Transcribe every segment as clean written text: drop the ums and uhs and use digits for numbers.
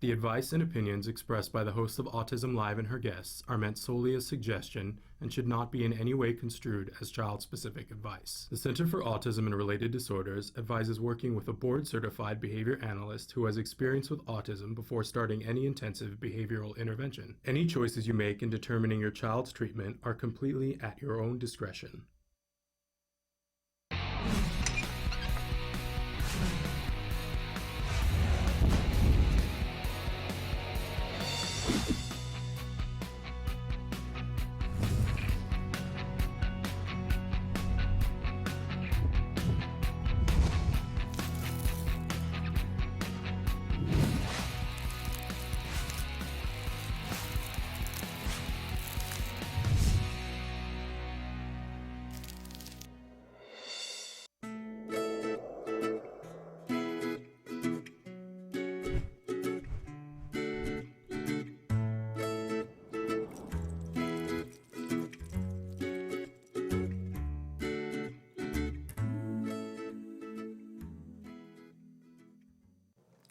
The advice and opinions expressed by the host of Autism Live and her guests are meant solely as suggestion and should not be in any way construed as child-specific advice. The Center for Autism and Related Disorders advises working with a board-certified behavior analyst who has experience with autism before starting any intensive behavioral intervention. Any choices you make in determining your child's treatment are completely at your own discretion.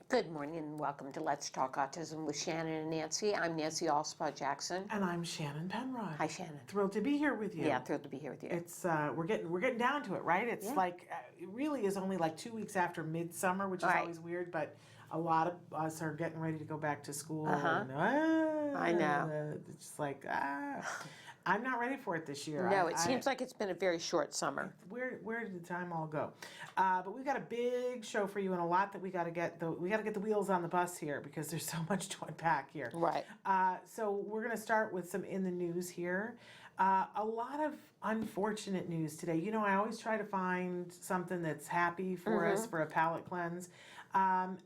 Good morning and welcome to Let's Talk Autism with Shannon and Nancy. I'm Nancy Allspaw Jackson. And I'm Shannon Penrod. Hi, Shannon. Thrilled to be here with you. Yeah, thrilled to be here with you. It's we're getting down to it, right? It's like it really is only like 2 weeks after midsummer, which is always weird, but a lot of us are getting ready to go back to school. And, I know. It's just like I'm not ready for it this year. No, it seems like it's been a very short summer. Where did the time all go? But we've got a big show for you and a lot that we got to get the wheels on the bus here because there's so much to unpack here. Right. So we're going to start with some in the news here. A lot of unfortunate news today. You know, I always try to find something that's happy for us for a palate cleanse. And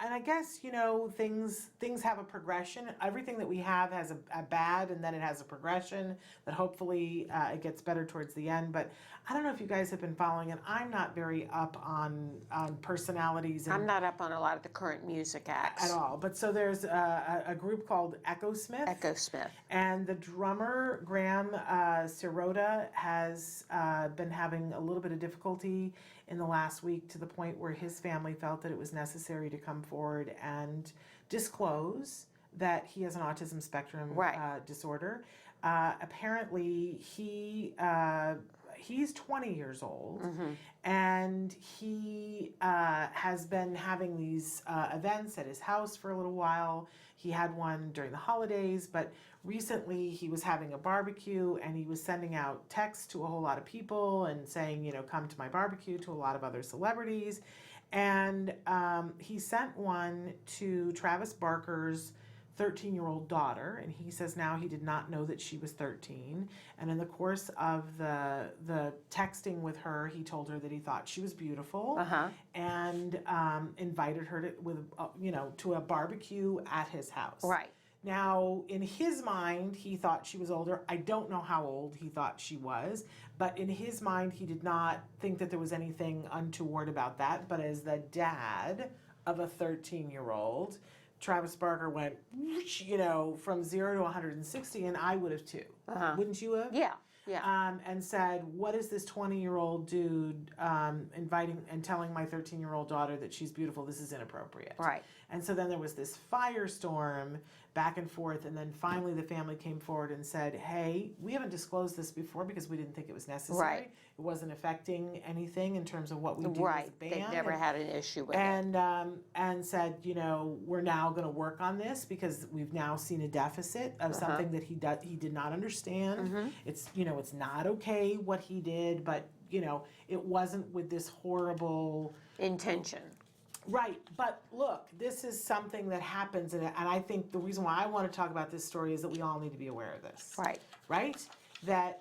I guess, you know, things have a progression. Everything that we have has a bad and then it has a progression that hopefully it gets better towards the end. But I don't know if you guys have been following it. I'm not very up on personalities. I'm not up on a lot of the current music acts. At all. But so there's a group called Echo Smith. And the drummer, Graham Sirota, has been having a little bit of difficulty in the last week to the point where his family felt that it was necessary to come forward and disclose that he has an autism spectrum disorder. Apparently, he's 20 years old, and he has been having these events at his house for a little while. He had one during the holidays, but recently he was having a barbecue, and he was sending out texts to a whole lot of people and saying, you know, come to my barbecue, to a lot of other celebrities. And he sent one to Travis Barker's 13-year-old daughter, and he says now he did not know that she was 13. And in the course of the texting with her, he told her that he thought she was beautiful, and invited her to a barbecue at his house. Right. Now, in his mind, he thought she was older. I don't know how old he thought she was, but in his mind, he did not think that there was anything untoward about that. But as the dad of a 13-year-old, Travis Barker went, you know, from 0 to 160, and I would have too. Wouldn't you have? Yeah. And said, what is this 20-year-old dude inviting and telling my 13-year-old daughter that she's beautiful? This is inappropriate. Right. And so then there was this firestorm back and forth, and then finally the family came forward and said, hey, we haven't disclosed this before because we didn't think it was necessary. Right. It wasn't affecting anything in terms of what we do as a band. They've never had an issue with it. And said, you know, we're now going to work on this because we've now seen a deficit of something that he did not understand. It's, you know, it's not okay what he did, but, you know, it wasn't with this horrible intention. Right. But look, this is something that happens. And I think the reason why I want to talk about this story is that we all need to be aware of this. Right. Right? That,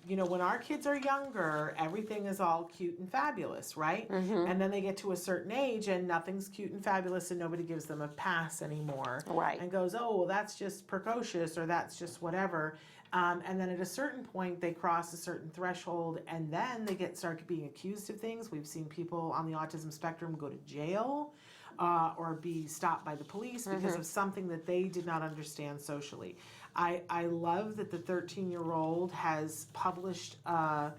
you know, when our kids are younger, everything is all cute and fabulous, right? And then they get to a certain age and nothing's cute and fabulous and nobody gives them a pass anymore. Right. And goes, oh, well, that's just precocious or that's just whatever. And then at a certain point, they cross a certain threshold and then they start being accused of things. We've seen people on the autism spectrum go to jail or be stopped by the police because of something that they did not understand socially. I love that the 13-year-old has published a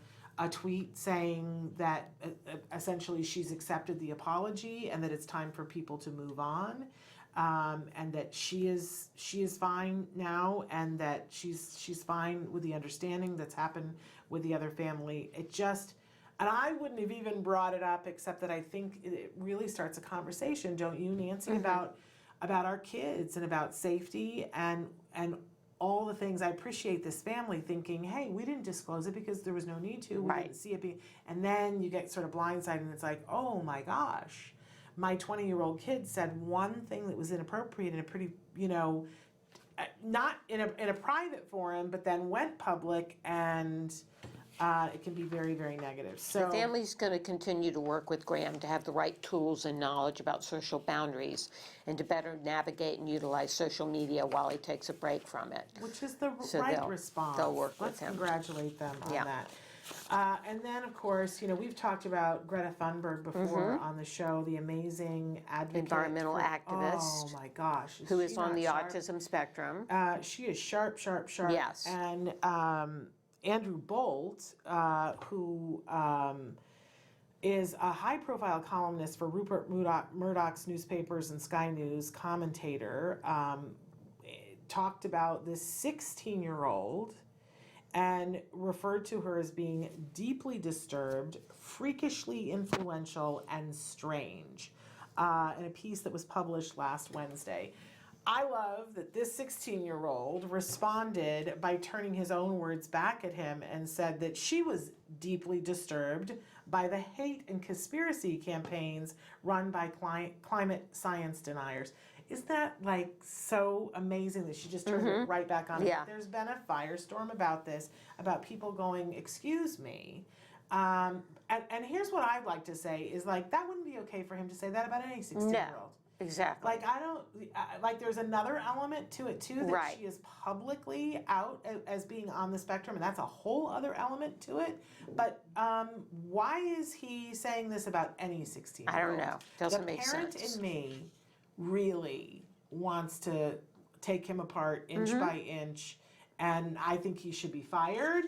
tweet saying that essentially she's accepted the apology and that it's time for people to move on. and that she is fine now, and that she's fine with the understanding that's happened with the other family. It just, and I wouldn't have even brought it up, except that I think it really starts a conversation, don't you, Nancy, about our kids and about safety and all the things. I appreciate this family thinking, hey, we didn't disclose it because there was no need to. We didn't see it being, and then you get sort of blindsided and it's like, oh my gosh, my 20-year-old kid said one thing that was inappropriate in a pretty, not in a private forum, but then went public, and it can be very, very negative. So the family's going to continue to work with Graham to have the right tools and knowledge about social boundaries and to better navigate and utilize social media while he takes a break from it. which is the right response. They'll work Let's with him. congratulate them on that. And then, of course, we've talked about Greta Thunberg before on the show, the amazing advocate. Environmental activist. Oh my gosh. Who is on the autism spectrum. She is sharp. Yes. And Andrew Bolt, who is a high-profile columnist for Rupert Murdoch's newspapers and Sky News, commentator, talked about this 16-year-old and referred to her as being deeply disturbed, freakishly influential, and strange, in a piece that was published last Wednesday. I love that this 16-year-old responded by turning his own words back at him and said that she was deeply disturbed by the hate and conspiracy campaigns run by climate science deniers. Isn't that so amazing that she just turned it right back on? Yeah. There's been a firestorm about this, about people going, excuse me. And here's what I'd like to say is that wouldn't be okay for him to say that about any 16-year-old. No. Exactly. I don't, there's another element to it too, that she is publicly out as being on the spectrum, and that's a whole other element to it. But why is he saying this about any 16-year-old? I don't know. Doesn't make sense. The parent in me really wants to take him apart inch by inch, and I think he should be fired.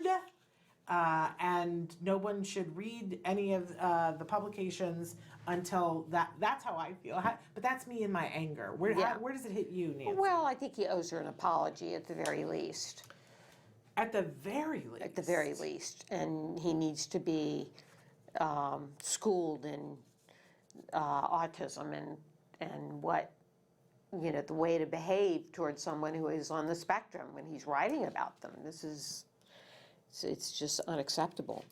And no one should read any of the publications until that's how I feel. But that's me in my anger. Where does it hit you, Nancy? Well, I think he owes her an apology at the very least. At the very least. At the very least. And he needs to be schooled in autism and what, the way to behave towards someone who is on the spectrum when he's writing about them. It's just unacceptable.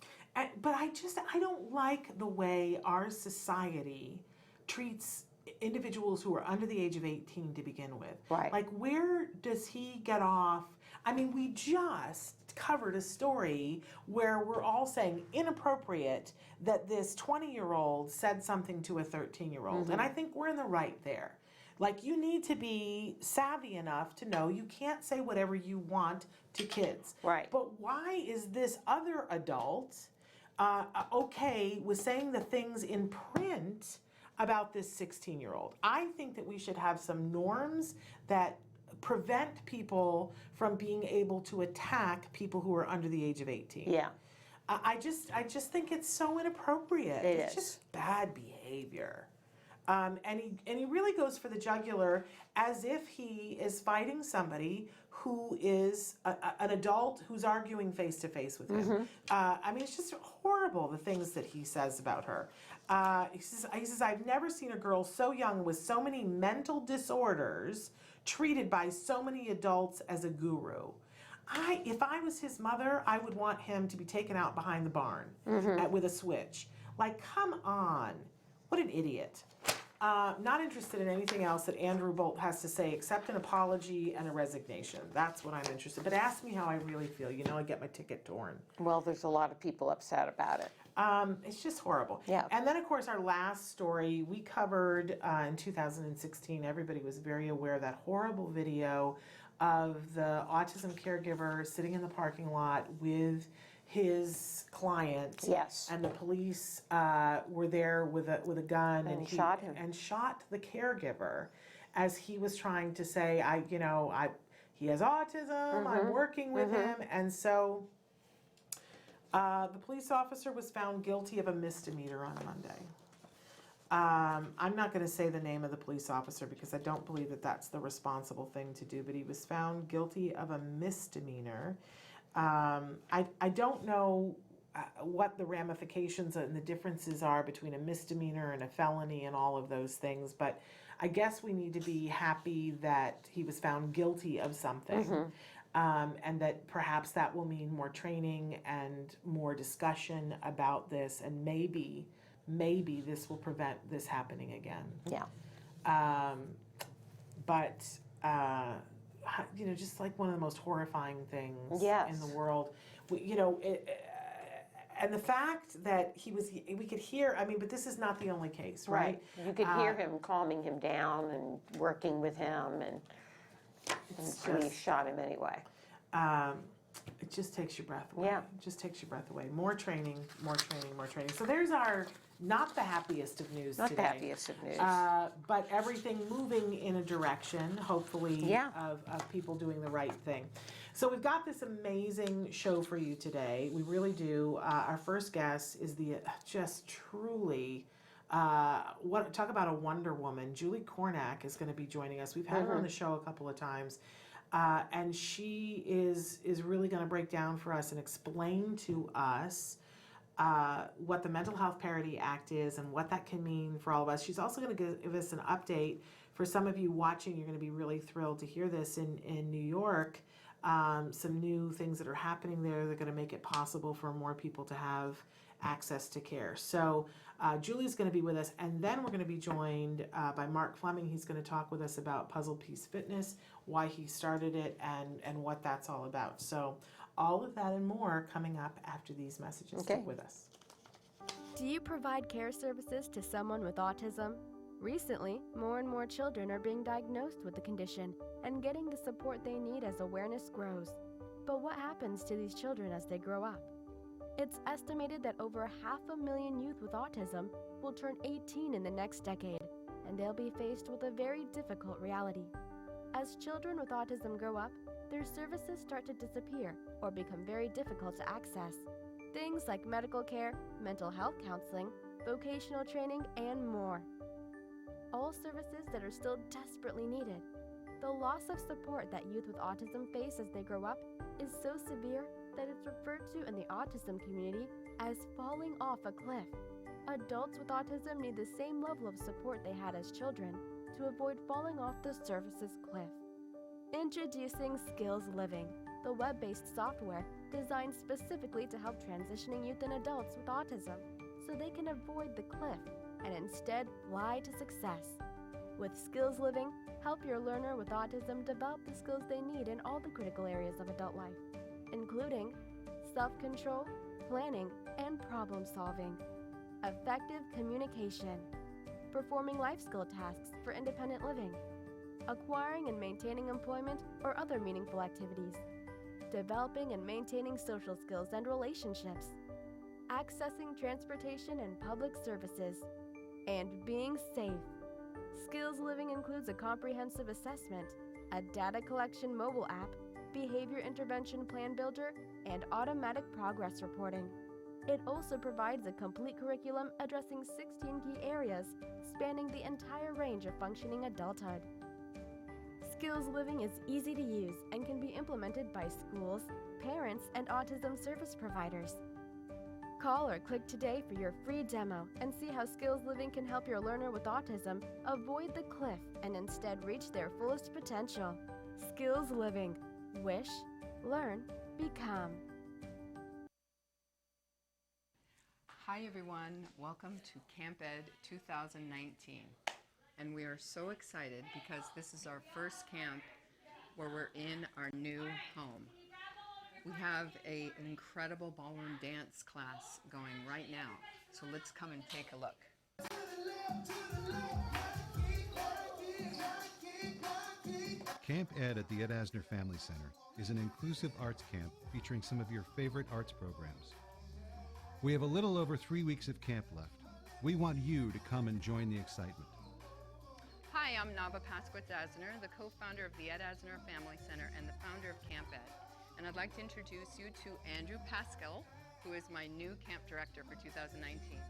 But I don't like the way our society treats individuals who are under the age of 18 to begin with. Right. Where does he get off? I mean, we just covered a story where we're all saying inappropriate that this 20-year-old said something to a 13-year-old. And I think we're in the right there. You need to be savvy enough to know you can't say whatever you want to kids. Right. But why is this other adult okay with saying the things in print about this 16-year-old? I think that we should have some norms that prevent people from being able to attack people who are under the age of 18. Yeah. I just think it's so inappropriate. It's just bad behavior. And he really goes for the jugular as if he is fighting somebody who is an adult who's arguing face to face with him. I mean, it's just horrible, the things that he says about her. He says, I've never seen a girl so young with so many mental disorders treated by so many adults as a guru. If I was his mother, I would want him to be taken out behind the barn with a switch. Come on. What an idiot. Not interested in anything else that Andrew Bolt has to say except an apology and a resignation. That's what I'm interested in. But ask me how I really feel. I get my ticket torn. Well, there's a lot of people upset about it. It's just horrible. Yeah. And then, of course, our last story we covered in 2016. Everybody was very aware of that horrible video of the autism caregiver sitting in the parking lot with his client. Yes. And the police were there with a gun and shot him. And shot the caregiver as he was trying to say, he has autism, I'm working with him. And so the police officer was found guilty of a misdemeanor on Monday. I'm not going to say the name of the police officer because I don't believe that that's the responsible thing to do, but he was found guilty of a misdemeanor. I don't know what the ramifications and the differences are between a misdemeanor and a felony and all of those things, but I guess we need to be happy that he was found guilty of something. And that perhaps that will mean more training and more discussion about this, and maybe this will prevent this happening again. Yeah. But just like one of the most horrifying things Yes. in the world. And the fact that we could hear, but this is not the only case, right? You could hear him calming him down and working with him, and police shot him anyway. It just takes your breath away. Yeah. It just takes your breath away. More training, more training, more training. So there's our, not the happiest of news Not today. the happiest of news. But everything moving in a direction, hopefully, Yeah. of people doing the right thing. So we've got this amazing show for you today. We really do. Our first guest is the just truly, talk about a Wonder Woman. Julie Kornack is going to be joining us. We've had her on the show a couple of times. And she is really going to break down for us and explain to us what the Mental Health Parity Act is and what that can mean for all of us. She's also going to give us an update. For some of you watching, you're going to be really thrilled to hear this in New York. Some new things that are happening there that are going to make it possible for more people to have access to care. So Julie's going to be with us, and then we're going to be joined by Mark Fleming. He's going to talk with us about Puzzle Piece Fitness, why he started it, and what that's all about. So all of that and more coming up after these messages. Okay. Stick with us. Do you provide care services to someone with autism? Recently, more and more children are being diagnosed with the condition and getting the support they need as awareness grows. But what happens to these children as they grow up? It's estimated that over 500,000 youth with autism will turn 18 in the next decade, and they'll be faced with a very difficult reality. As children with autism grow up, their services start to disappear or become very difficult to access. Things like medical care, mental health counseling, vocational training, and more. All services that are still desperately needed. The loss of support that youth with autism face as they grow up is so severe that it's referred to in the autism community as falling off a cliff. Adults with autism need the same level of support they had as children to avoid falling off the services cliff. Introducing Skills Living, the web-based software designed specifically to help transitioning youth and adults with autism so they can avoid the cliff and instead fly to success. With Skills Living, help your learner with autism develop the skills they need in all the critical areas of adult life, including self-control, planning, and problem-solving, effective communication, performing life skill tasks for independent living, acquiring and maintaining employment or other meaningful activities, developing and maintaining social skills and relationships, accessing transportation and public services, and being safe. Skills Living includes a comprehensive assessment, a data collection mobile app, behavior intervention plan builder, and automatic progress reporting. It also provides a complete curriculum addressing 16 key areas spanning the entire range of functioning adulthood. Skills Living is easy to use and can be implemented by schools, parents, and autism service providers. Call or click today for your free demo and see how Skills Living can help your learner with autism avoid the cliff and instead reach their fullest potential. Skills Living. Wish, learn, become. Hi everyone, welcome to Camp Ed 2019. And we are so excited because this is our first camp where we're in our new home. We have an incredible ballroom dance class going right now, so let's come and take a look. Camp Ed at the Ed Asner Family Center is an inclusive arts camp featuring some of your favorite arts programs. We have a little over 3 weeks of camp left. We want you to come and join the excitement. Hi, I'm Nava Pasquet-Asner, the co-founder of the Ed Asner Family Center and the founder of Camp Ed. And I'd like to introduce you to Andrew Pascal, who is my new camp director for 2019.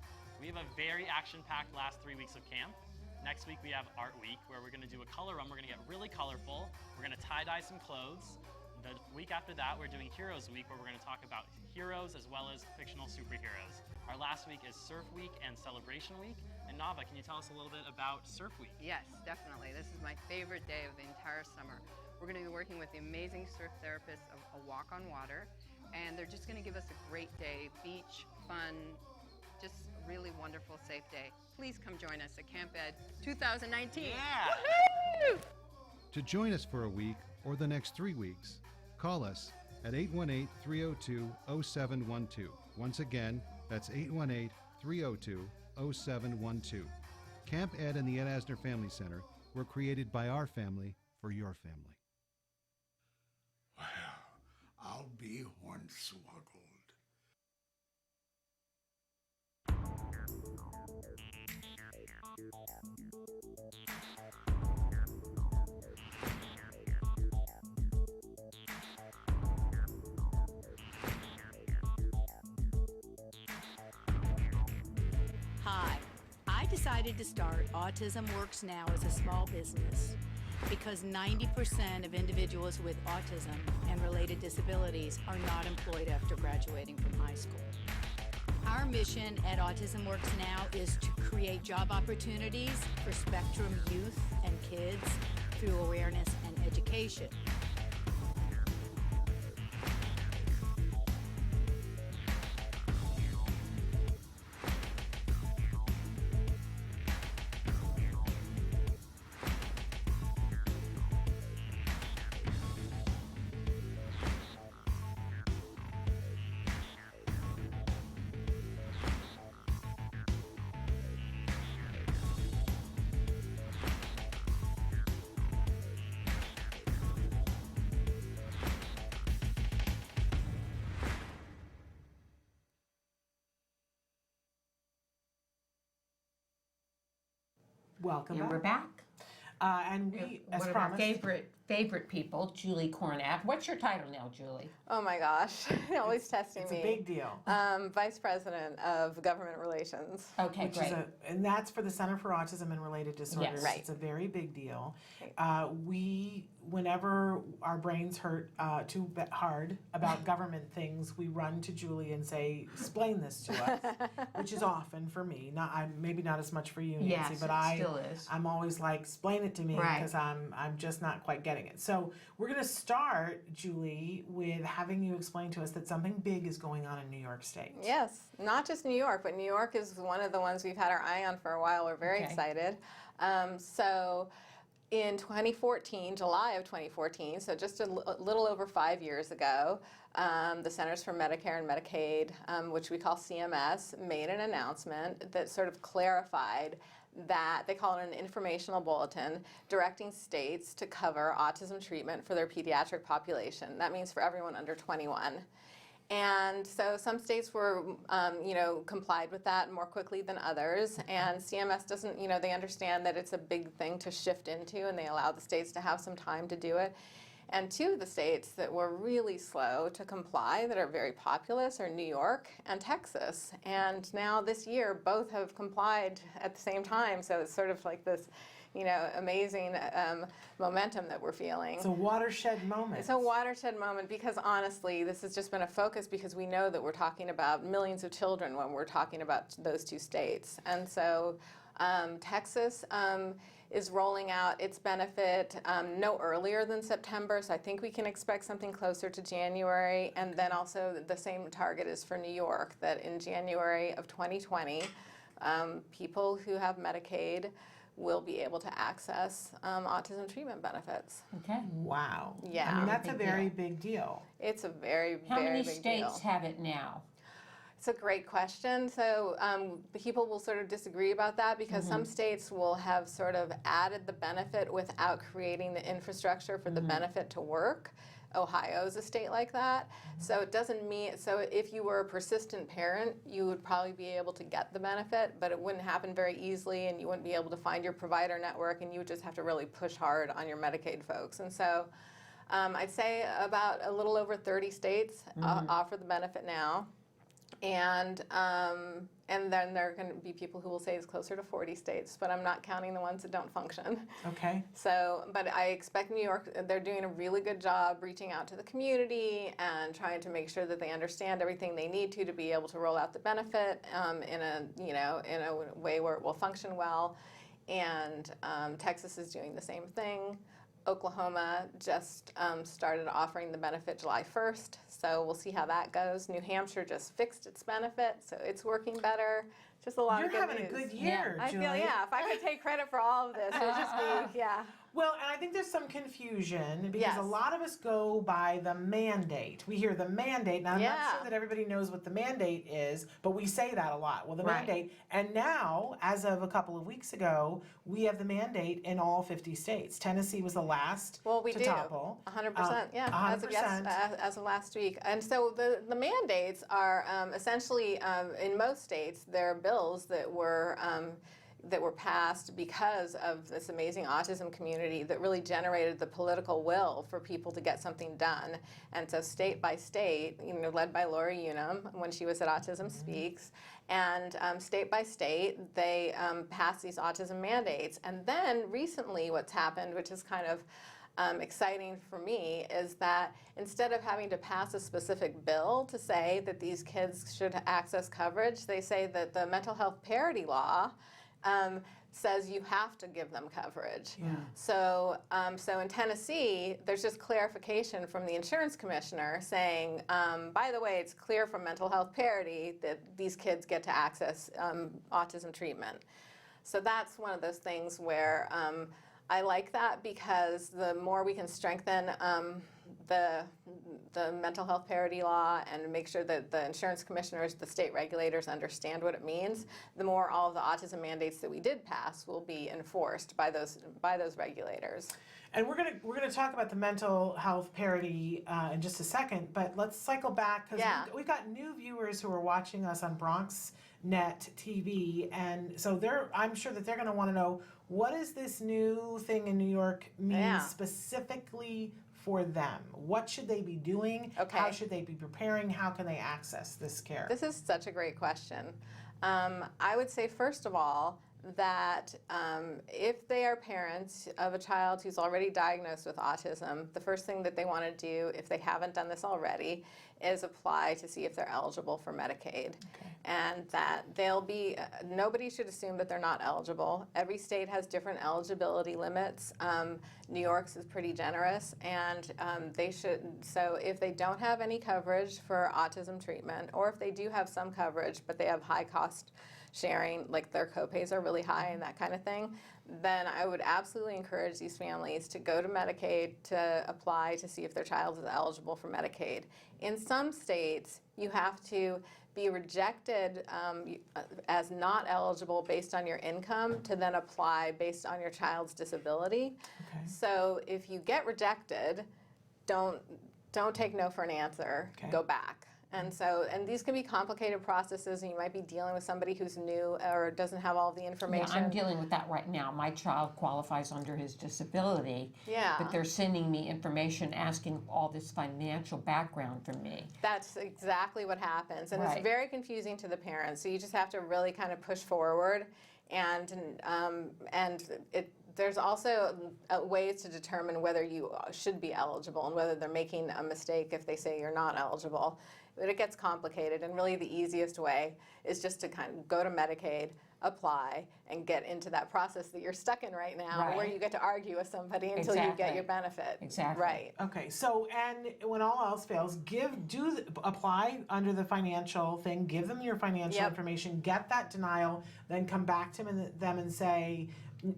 We have a very action-packed last 3 weeks of camp. Next week we have Art Week, where we're going to do a color run. We're going to get really colorful. We're going to tie-dye some clothes. The week after that, we're doing Heroes Week, where we're going to talk about heroes as well as fictional superheroes. Our last week is Surf Week and Celebration Week. And Nava, can you tell us a little bit about Surf Week? Yes, definitely. This is my favorite day of the entire summer. We're going to be working with the amazing surf therapists of A Walk on Water, and they're just going to give us a great day, beach, fun, just a really wonderful, safe day. Please come join us at Camp Ed 2019. Yeah! Woohoo! To join us for a week or the next 3 weeks, call us at 818-302-0712. Once again, that's 818-302-0712. Camp Ed and the Ed Asner Family Center were created by our family for your family. Well, I'll be hornswoggled. Hi, I decided to start Autism Works Now as a small business because 90% of individuals with autism and related disabilities are not employed after graduating from high school. Our mission at Autism Works Now is to create job opportunities for Spectrum youth and kids through awareness and education. Welcome And back. we're back. And we, as One of our promised, favorite people, Julie Kornack. What's your title now, Julie? Oh my gosh, always testing it's me. a big deal. Vice President of Government Relations. Okay, Which great. is and that's for the Center for Autism and Related Disorders. Yes. Right. It's a very big deal. Right. Whenever our brains hurt too hard about government things, we run to Julie and say, "Explain this to us," which is often for me. Maybe not as much for you, Nancy, Yes, but it still is. I'm always like, "Explain it to me," Right. because I'm just not quite getting it. So we're going to start, Julie, with having you explain to us that something big is going on in New York State. Yes, not just New York, but New York is one of the ones we've had our eye on for a while. We're very Okay. excited. So in 2014, July of 2014, so just a little over 5 years ago, the Centers for Medicare and Medicaid, which we call CMS, made an announcement that sort of clarified that they call it an informational bulletin directing states to cover autism treatment for their pediatric population. That means for everyone under 21. And so some states were, complied with that more quickly than others. And CMS doesn't, they understand that it's a big thing to shift into, and they allow the states to have some time to do it. And two of the states that were really slow to comply, that are very populous, are New York and Texas. And now this year, both have complied at the same time. So it's sort of like this, amazing momentum that we're feeling. It's a watershed moment. It's a watershed moment because honestly, this has just been a focus because we know that we're talking about millions of children when we're talking about those two states. And so Texas is rolling out its benefit no earlier than September, so I think we can expect something closer to January. And then also the same target is for New York, that in January of 2020, people who have Medicaid will be able to access autism treatment benefits. Okay. Wow. Yeah. I mean, that's a Big very deal. big deal. It's a very, How very many big states deal. have it now? It's a great question. So people will sort of disagree about that because some states will have sort of added the benefit without creating the infrastructure for the benefit to work. Ohio is a state like that. So it doesn't mean, so if you were a persistent parent, you would probably be able to get the benefit, but it wouldn't happen very easily and you wouldn't be able to find your provider network and you would just have to really push hard on your Medicaid folks. And so I'd say about a little over 30 states offer the benefit now. And then there are going to be people who will say it's closer to 40 states, but I'm not counting the ones that don't function. Okay. So, but I expect New York, they're doing a really good job reaching out to the community and trying to make sure that they understand everything they need to be able to roll out the benefit in a way where it will function well. And Texas is doing the same thing. Oklahoma just started offering the benefit July 1st, so we'll see how that goes. New Hampshire just fixed its benefit, so it's working better. Just a lot of good news. You're having a good year, I Julie. feel, if I could take credit for all of this, it would just be, Well, and I think there's some confusion because Yes. a lot of us go by the mandate. We hear the mandate. Now, I'm not sure that everybody knows what the mandate is, but we say that a lot. Well, the mandate. And now, as of a couple of weeks ago, we have the mandate in all 50 states. Tennessee was the last we to do. topple. 100%, 100%. As of last week. And so the mandates are essentially, in most states, they're bills that were passed because of this amazing autism community that really generated the political will for people to get something done. And so state by state, led by Laura Unum when she was at Autism Speaks, and state by state, they passed these autism mandates. And then recently what's happened, which is kind of exciting for me, is that instead of having to pass a specific bill to say that these kids should access coverage, they say that the mental health parity law says you have to give them coverage. So in Tennessee, there's just clarification from the insurance commissioner saying, by the way, it's clear from mental health parity that these kids get to access autism treatment. So that's one of those things where I like that, because the more we can strengthen the mental health parity law and make sure that the insurance commissioners, the state regulators understand what it means, the more all of the autism mandates that we did pass will be enforced by those regulators. And we're gonna talk about the mental health parity in just a second, but let's cycle back because we've got new viewers who are watching us on BronxNet TV, and so I'm sure that they're gonna want to know, what does this new thing in New York mean specifically for them? What should they be doing? How should they be preparing? How can they access this care? This is such a great question. I would say, first of all, that if they are parents of a child who's already diagnosed with autism, the first thing that they want to do, if they haven't done this already, is apply to see if they're eligible for Medicaid. And that nobody should assume that they're not eligible. Every state has different eligibility limits. New York's is pretty generous, and so if they don't have any coverage for autism treatment, or if they do have some coverage, but they have high cost sharing, like their copays are really high and that kind of thing, then I would absolutely encourage these families to go to Medicaid to apply to see if their child is eligible for Medicaid. In some states, you have to be rejected as not eligible based on your income to then apply based on your child's disability. So if you get rejected, don't take no for an answer, go back. And these can be complicated processes, and you might be dealing with somebody who's new or doesn't have all the information. Yeah, I'm dealing with that right now. My child qualifies under his disability, but they're sending me information asking all this financial background from me. That's exactly what happens, and it's very confusing to the parents. So you just have to really kind of push forward, there's also ways to determine whether you should be eligible and whether they're making a mistake if they say you're not eligible. But it gets complicated, and really the easiest way is just to kind of go to Medicaid, apply, and get into that process that you're stuck in right now, where you get to argue with somebody until you get your benefit. Right. Okay. So, and when all else fails, apply under the financial thing. Give them your financial information. Get that denial. Then come back to them and say,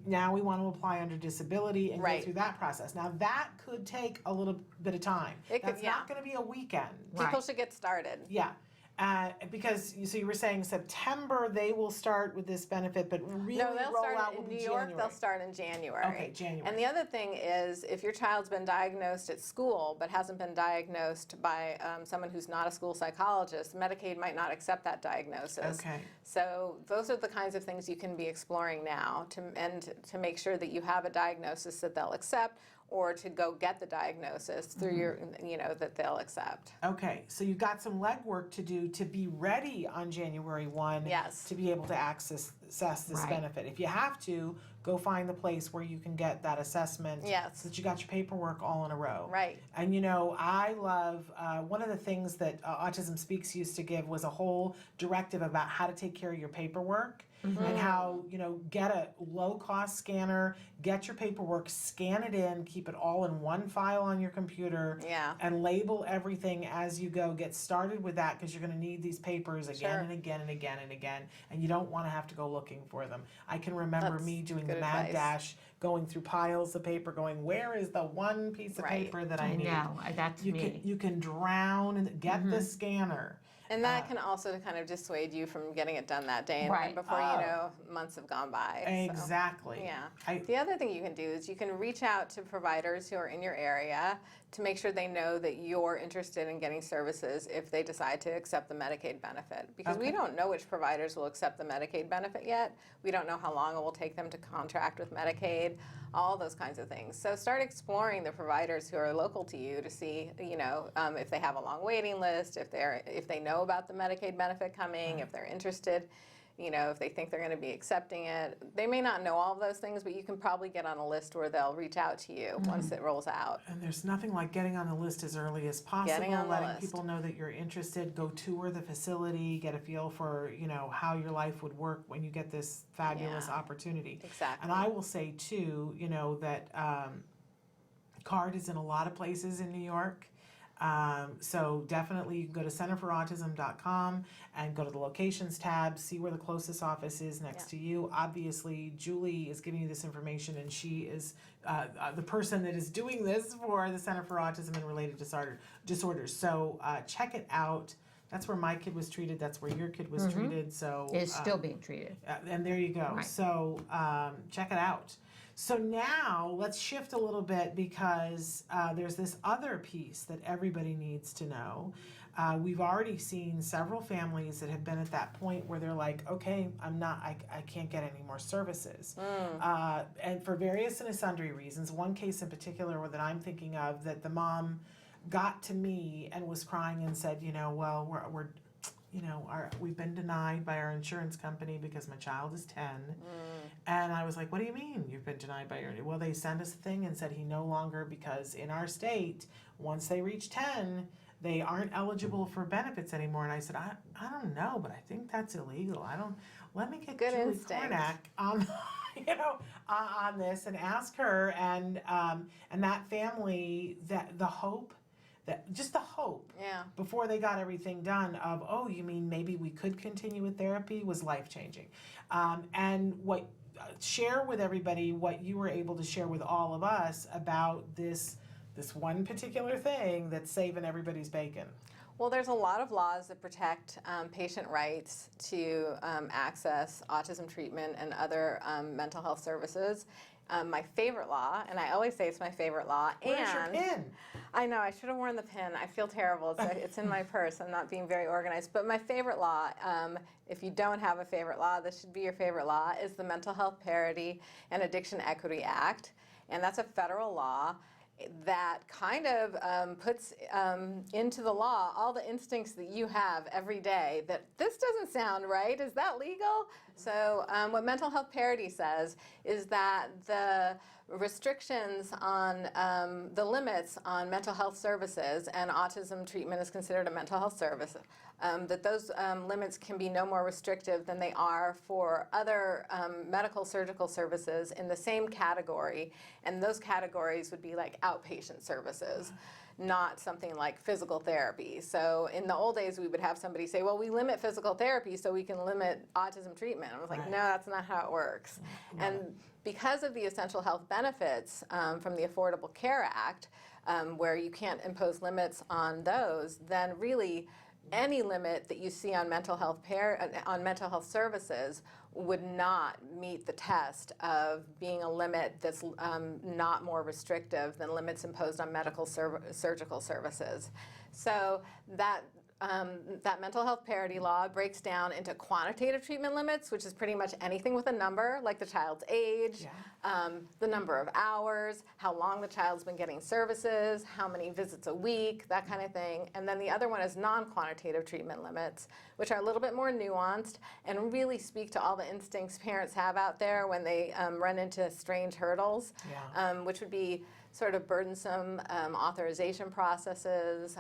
now we want to apply under disability, and go through that process. Now that could take a little bit of time. That's not going to be a weekend. People should get started. Yeah. Because you were saying September they will start with this benefit, but really no, they'll roll start out in will be New York. January. They'll start in January. Okay, January. And the other thing is, if your child's been diagnosed at school but hasn't been diagnosed by someone who's not a school psychologist, Medicaid might not accept that diagnosis. Okay. So those are the kinds of things you can be exploring now to make sure that you have a diagnosis that they'll accept, or to go get the diagnosis through your, that they'll accept. Okay, so you've got some legwork to do to be ready on January 1 Yes. to be able to access this benefit. If you have to, go find the place where you can get that assessment Yes. so that you got your paperwork all in a row. Right. And I love, one of the things that Autism Speaks used to give was a whole directive about how to take care of your paperwork. And how, get a low-cost scanner, get your paperwork, scan it in, keep it all in one file on your computer, and label everything as you go. Get started with that because you're going to need these papers again and again and again and again, and you don't want to have to go looking for them. I can remember me doing the mad dash, going through piles of paper, going, where is the one piece of paper that I need? No, that's me. You can drown and get the scanner. And that can also kind of dissuade you from getting it done that day, and before months have gone by. Exactly. So, yeah. The other thing you can do is you can reach out to providers who are in your area to make sure they know that you're interested in getting services if they decide to accept the Medicaid benefit. Because we don't know which providers will accept the Medicaid benefit yet. We don't know how long it will take them to contract with Medicaid, all those kinds of things. So start exploring the providers who are local to you to see, if they have a long waiting list, if they know about the Medicaid benefit coming, if they're interested, if they think they're going to be accepting it. They may not know all of those things, but you can probably get on a list where they'll reach out to you once it rolls out. And there's nothing like getting on the list as early as possible, letting people know that you're interested, go tour the facility, get a feel for, how your life would work when you get this fabulous opportunity. Exactly. And I will say too, that CARD is in a lot of places in New York. So definitely you can go to centerforautism.com and go to the locations tab, see where the closest office is next to you. Obviously, Julie is giving you this information, and she is the person that is doing this for the Center for Autism and Related Disorders. So check it out. That's where my kid was treated. That's where your kid was treated. So It's still being treated. And there you go. Right. So check it out. So now let's shift a little bit because there's this other piece that everybody needs to know. We've already seen several families that have been at that point where they're like, okay, I can't get any more services. And for various and sundry reasons, one case in particular that I'm thinking of, that the mom got to me and was crying and said, we've been denied by our insurance company because my child is 10. And I was like, what do you mean you've been denied by well, they sent us a thing and said he no longer, because in our state, once they reach 10, they aren't eligible for benefits anymore. And I said, I don't know, but I think that's illegal. Let me get Julie Kornack on this and ask her. And that family, the hope, before they got everything done of, oh, you mean maybe we could continue with therapy, was life-changing. And share with everybody what you were able to share with all of us about this one particular thing that's saving everybody's bacon. Well, there's a lot of laws that protect patient rights to access autism treatment and other mental health services. My favorite law, and I always say it's my favorite law. Where's your pin? I know, I should have worn the pin. I feel terrible. It's in my purse. I'm not being very organized. But my favorite law, if you don't have a favorite law, this should be your favorite law, is the Mental Health Parity and Addiction Equity Act. And that's a federal law that kind of puts into the law all the instincts that you have every day that this doesn't sound right. Is that legal? So what mental health parity says is that the restrictions on the limits on mental health services, and autism treatment is considered a mental health service, that those limits can be no more restrictive than they are for other medical surgical services in the same category, and those categories would be like outpatient services, not something like physical therapy. So in the old days we would have somebody say, well, we limit physical therapy so we can limit autism treatment. I was like, no, that's not how it works. And because of the essential health benefits from the Affordable Care Act, where you can't impose limits on those, then really any limit that you see on mental health services would not meet the test of being a limit that's not more restrictive than limits imposed on medical surgical services. So that that mental health parity law breaks down into quantitative treatment limits, which is pretty much anything with a number, like the child's age, the number of hours, how long the child's been getting services, how many visits a week, that kind of thing. And then the other one is non-quantitative treatment limits, which are a little bit more nuanced and really speak to all the instincts parents have out there when they run into strange hurdles, which would be sort of burdensome authorization processes,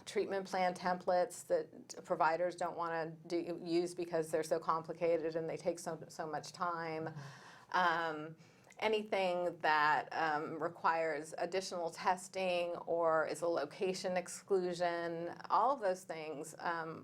treatment plan templates that providers don't want to use because they're so complicated and they take so much time. Anything that requires additional testing or is a location exclusion, all of those things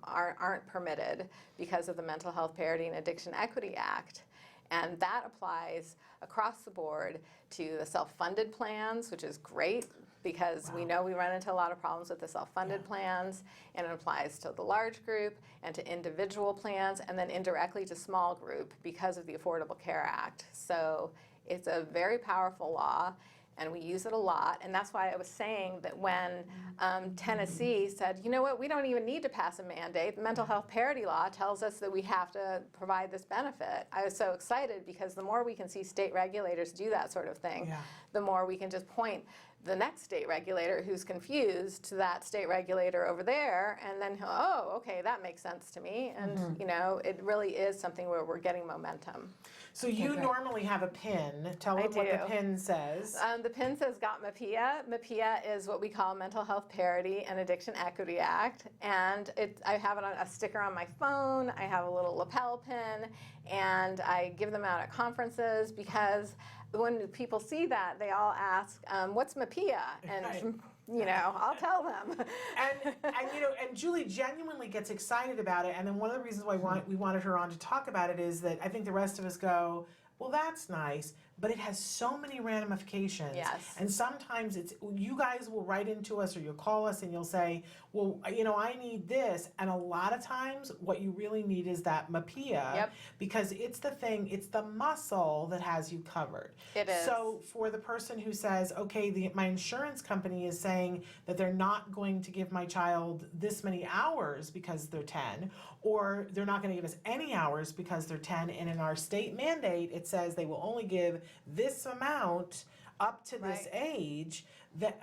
aren't permitted because of the Mental Health Parity and Addiction Equity Act. And that applies across the board to the self-funded plans, which is great because we know we run into a lot of problems with the self-funded plans, and it applies to the large group and to individual plans, and then indirectly to small group because of the Affordable Care Act. So it's a very powerful law, and we use it a lot. And that's why I was saying that when Tennessee said, you know what, we don't even need to pass a mandate. The mental health parity law tells us that we have to provide this benefit. I was so excited because the more we can see state regulators do that sort of thing, the more we can just point the next state regulator who's confused to that state regulator over there, and then, oh, okay, that makes sense to me. And you know, it really is something where we're getting momentum. So you normally have a pin. Tell them what the pin says. The pin says Got MAPIA. MAPIA is what we call Mental Health Parity and Addiction Equity Act. And I have it on a sticker on my phone. I have a little lapel pin. And I give them out at conferences because when people see that, they all ask, what's MAPIA? And you know, I'll tell them. and you know, and Julie genuinely gets excited about it. And then one of the reasons why we wanted her on to talk about it is that I think the rest of us go, well, that's nice, but it has so many ramifications. Yes. And sometimes you guys will write into us or you'll call us and you'll say, well, you know, I need this. And a lot of times what you really need is that MAPIA because it's the muscle that has you covered. It is. So for the person who says, okay, my insurance company is saying that they're not going to give my child this many hours because they're 10, or they're not going to give us any hours because they're 10, and in our state mandate, it says they will only give this amount up to this age, that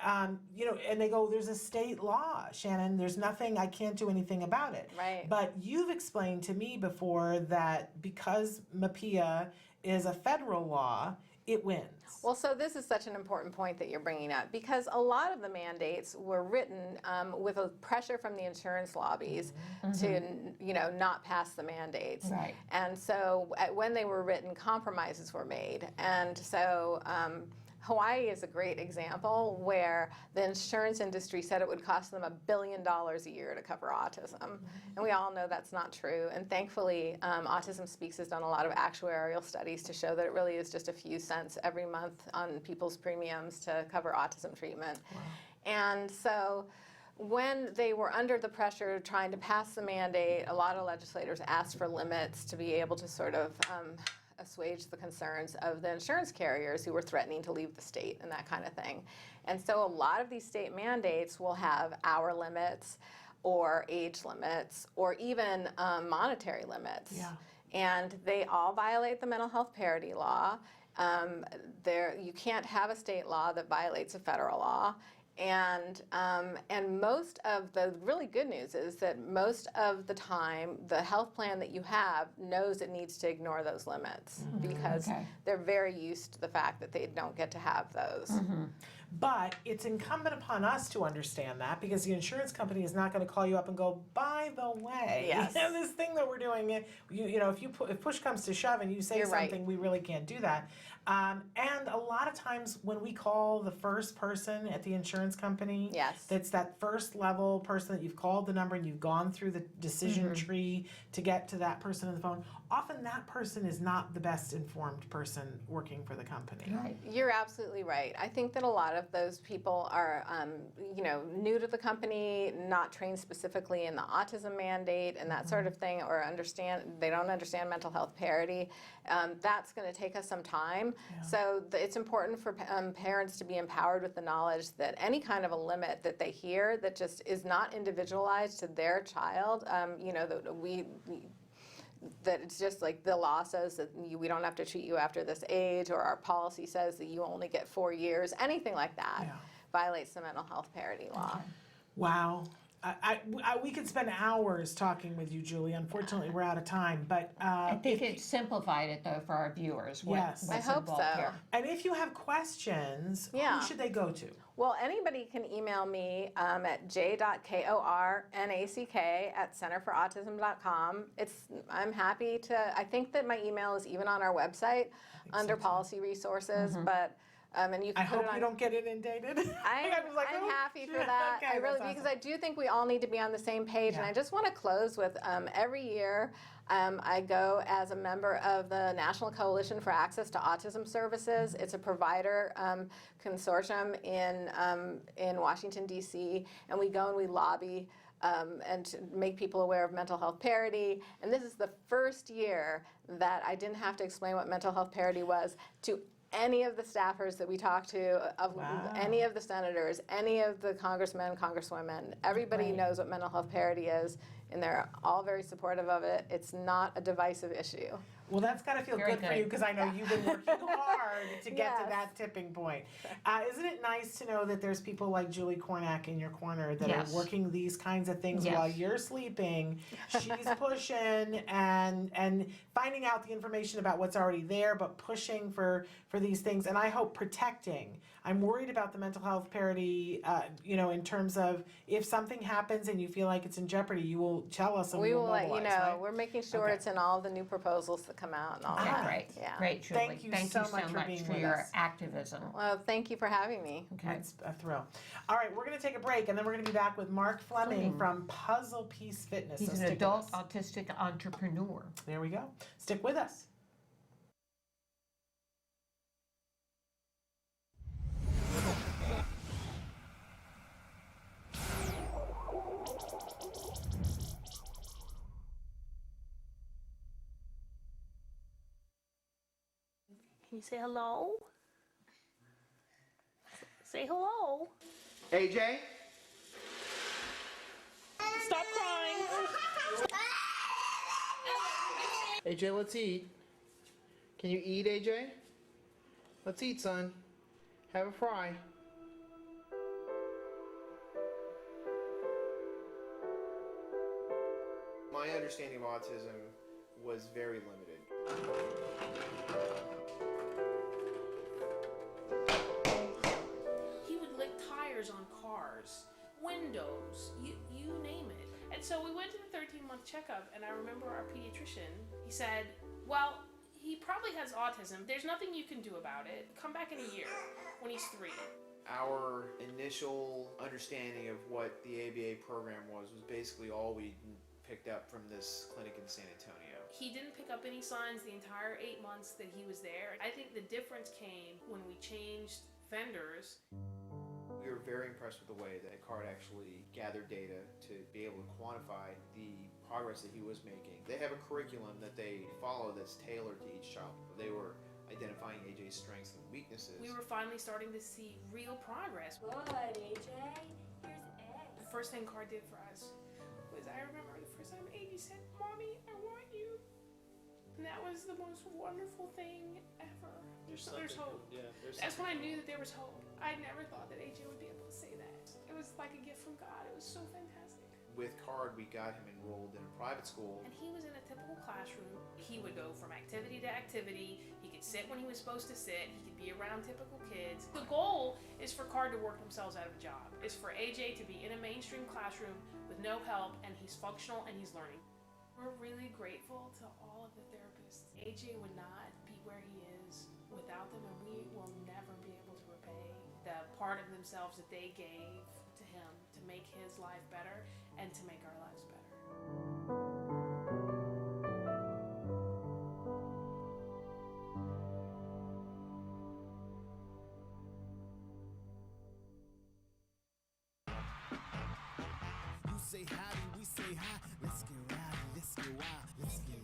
you know, and they go, there's a state law, Shannon, there's nothing, I can't do anything about it. Right. But you've explained to me before that because MAPIA is a federal law, it wins. Well, so this is such an important point that you're bringing up because a lot of the mandates were written with a pressure from the insurance lobbies to, you know, not pass the mandates. Right. And so when they were written, compromises were made. And so Hawaii is a great example where the insurance industry said it would cost them $1 billion a year to cover autism. And we all know that's not true. And thankfully, Autism Speaks has done a lot of actuarial studies to show that it really is just a few cents every month on people's premiums to cover autism treatment. Wow. And so when they were under the pressure trying to pass the mandate, a lot of legislators asked for limits to be able to sort of assuage the concerns of the insurance carriers who were threatening to leave the state and that kind of thing. And so a lot of these state mandates will have hour limits or age limits or even monetary limits. Yeah. And they all violate the mental health parity law. You can't have a state law that violates a federal law. And most of the really good news is that most of the time, the health plan that you have knows it needs to ignore those limits because they're very used to the fact that they don't get to have those. But it's incumbent upon us to understand that because the insurance company is not going to call you up and go, by the way, Yes. this thing that we're doing, you know, if push comes to shove and you say You're something, right. we really can't do that. And a lot of times when we call the first person at the insurance company, Yes. that's that first level person that you've called the number and you've gone through the decision tree to get to that person on the phone, often that person is not the best informed person working for the company. Right. You're absolutely right. I think that a lot of those people are, you know, new to the company, not trained specifically in the autism mandate and that sort of thing, or they don't understand mental health parity. That's going to take us some time autism. Yeah. So it's important for parents to be empowered with the knowledge that any kind of a limit that they hear that just is not individualized to their child, that it's just like the law says that we don't have to treat you after this age, or our policy says that you only get 4 years, anything like that violates the mental health parity law. Wow. We could spend hours talking with you, Julie. Unfortunately, we're out of time. But I think it simplified it, though, for our viewers. Yes. I hope so. Here. And if you have questions, who should they go to? Well, anybody can email me at j.kornack@centerforautism.com. I'm happy to, I think that my email is even on our website under policy resources, but and you can I hope you don't get inundated. I'm happy for that. Okay, I really, that's because I do think we all need to be on the same page. And I just want to close with every year I go as a member of the National Coalition for Access to Autism Services. It's a provider consortium in Washington, D.C., and we go and we lobby and to make people aware of mental health parity. And this is the first year that I didn't have to explain what mental health parity was to any of the staffers that we talked to, of any of the senators, any of the congressmen, congresswomen. Everybody knows what mental health parity is, and they're all very supportive of it. It's not a divisive issue. Well, that's got to feel good for you, because I know you've been working hard to get to that tipping point. Isn't it nice to know that there's people like Julie Kornack in your corner that are working these kinds of things while you're sleeping? She's pushing and finding out the information about what's already there, but pushing for these things, and I hope protecting. I'm worried about the mental health parity, in terms of if something happens and you feel like it's in jeopardy, you will tell us and we will let you know. Right? We're making sure it's in all the new proposals that come out and all that. Great. Yeah. Great, Julie. Thank you so much for being with your us. activism. Well, thank you for having me. Okay. It's a thrill. All right, we're going to take a break, and then we're going to be back with Mark Fleming from Puzzle Piece Fitness. He's an adult autistic entrepreneur. There we go. Stick with us. Can you say hello? Say hello. AJ? Stop crying. AJ, let's eat. Can you eat, AJ? Let's eat, son. Have a fry. My understanding of autism was very limited. He would lick tires on cars, windows, you name it. And so we went to the 13-month checkup, and I remember our pediatrician, he said, well, he probably has autism. There's nothing you can do about it. Come back in a year when he's 3. Our initial understanding of what the ABA program was basically all we picked up from this clinic in San Antonio. He didn't pick up any signs the entire 8 months that he was there. I think the difference came when we changed vendors. We were very impressed with the way that CARD actually gathered data to be able to quantify the progress that he was making. They have a curriculum that they follow that's tailored to each child. They were identifying AJ's strengths and weaknesses. We were finally starting to see real progress. Good, AJ. Here's eggs. The first thing CARD did for us was, I remember the first time AJ said, "Mommy, I want you." And that was the most wonderful thing ever. There's hope. Yeah, that's when I knew that there was hope. I never thought that AJ would be able to say that. It was like a gift from God. It was so fantastic. With CARD, we got him enrolled in a private school. And he was in a typical classroom. He would go from activity to activity. He could sit when he was supposed to sit. He could be around typical kids. The goal is for CARD to work themselves out of a job. It's for AJ to be in a mainstream classroom with no help, and he's functional and he's learning. We're really grateful to all of the therapists. AJ would not be where he is without them, and we will never be able to repay the part of themselves that they gave to him to make his life better and to make our lives better. You say howdy, we say hi. Let's get rowdy, let's get wild. Let's get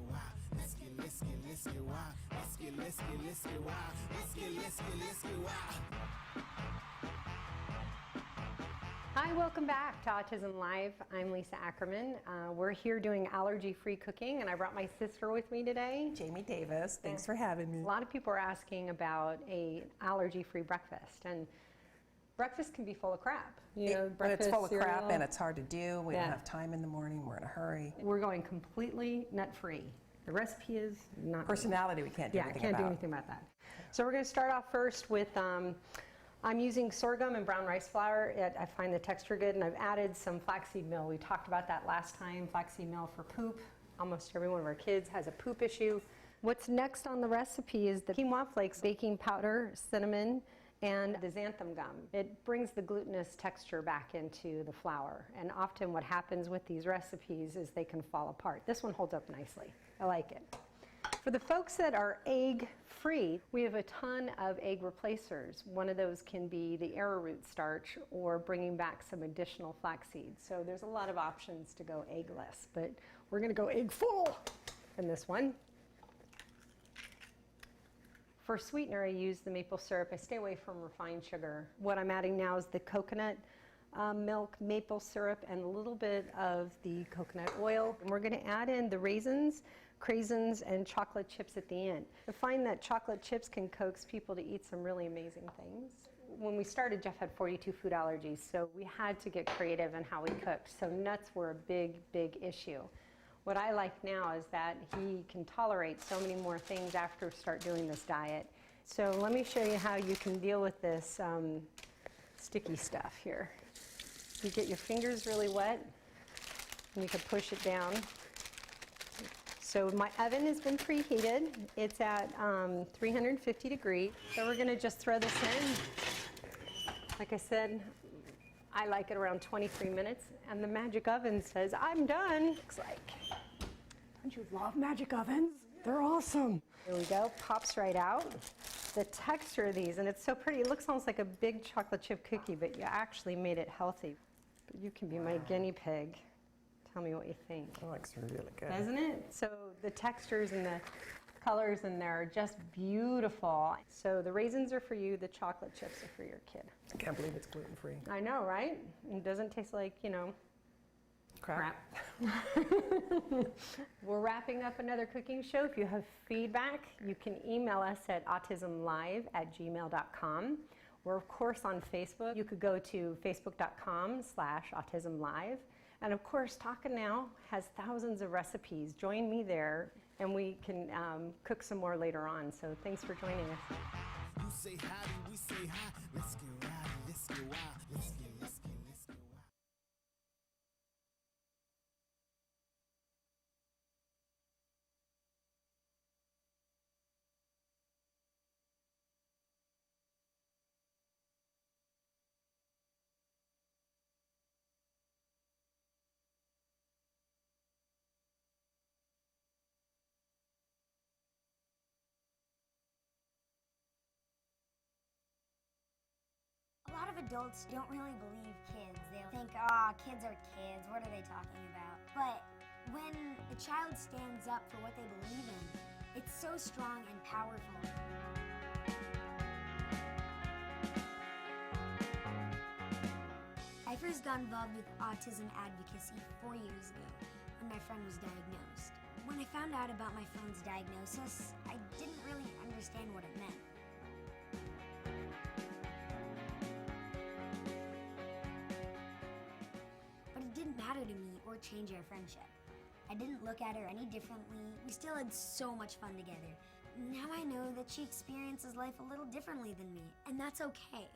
wild. Let's get let's get wild. Let's get wild. Let's get wild. Hi, welcome back to Autism Live. I'm Lisa Ackerman. We're here doing allergy-free cooking, and I brought my sister with me today. Jamie Davis, thanks for having me. A lot of people are asking about a allergy-free breakfast, and breakfast can be full of crap. But it's full of cereal. crap, and it's hard to do. We don't have time in the morning. We're in a hurry. We're going completely nut-free. The recipe is not personality. We can't do anything can't about. do anything about that. So we're going to start off first with. I'm using sorghum and brown rice flour. I find the texture good, and I've added some flaxseed meal. We talked about that last time, flaxseed meal for poop. Almost every one of our kids has a poop issue. What's next on the recipe is the quinoa flakes, baking powder, cinnamon, and the xanthan gum. It brings the glutinous texture back into the flour, and often what happens with these recipes is they can fall apart. This one holds up nicely. I like it. For the folks that are egg-free, we have a ton of egg replacers. One of those can be the arrowroot starch or bringing back some additional flax seeds. So there's a lot of options to go eggless, but we're going to go egg full in this one. For sweetener, I use the maple syrup. I stay away from refined sugar. What I'm adding now is the coconut milk, maple syrup, and a little bit of the coconut oil. And we're going to add in the raisins, craisins, and chocolate chips at the end. I find that chocolate chips can coax people to eat some really amazing things. When we started, Jeff had 42 food allergies, so we had to get creative in how we cooked. So nuts were a big, big issue. What I like now is that he can tolerate so many more things after we start doing this diet. So let me show you how you can deal with this sticky stuff here. You get your fingers really wet, and you can push it down. So my oven has been preheated. It's at 350 degrees. So we're gonna just throw this in. Like I said, I like it around 23 minutes, and the magic oven says, I'm done. Looks like, don't you love magic ovens? They're awesome. Here we go, pops right out. The texture of these, and it's so pretty. It looks almost like a big chocolate chip cookie, but you actually made it healthy. But you can be my guinea pig. Tell me what you think. It looks really good. Doesn't it? So the textures and the colors in there are just beautiful. So the raisins are for you, the chocolate chips are for your kid. I can't believe it's gluten-free. I know, right? It doesn't taste like, crap. We're wrapping up another cooking show. If you have feedback, you can email us at autismlive@gmail.com. We're, of course, on Facebook. You could go to facebook.com/autismlive. And of course, Talkin' Now has thousands of recipes. Join me there, and we can cook some more later on. So thanks for joining us. You say howdy, we say hi. Let's get wild, let's get wild. Let's get wild. A lot of adults don't really believe kids. They'll think, kids are kids, what are they talking about? But when a child stands up for what they believe in, it's so strong and powerful. I first got involved with autism advocacy 4 years ago when my friend was diagnosed. When I found out about my friend's diagnosis, I didn't really understand what it meant. But it didn't matter to me or change our friendship. I didn't look at her any differently. We still had so much fun together. Now I know that she experiences life a little differently than me, and that's okay.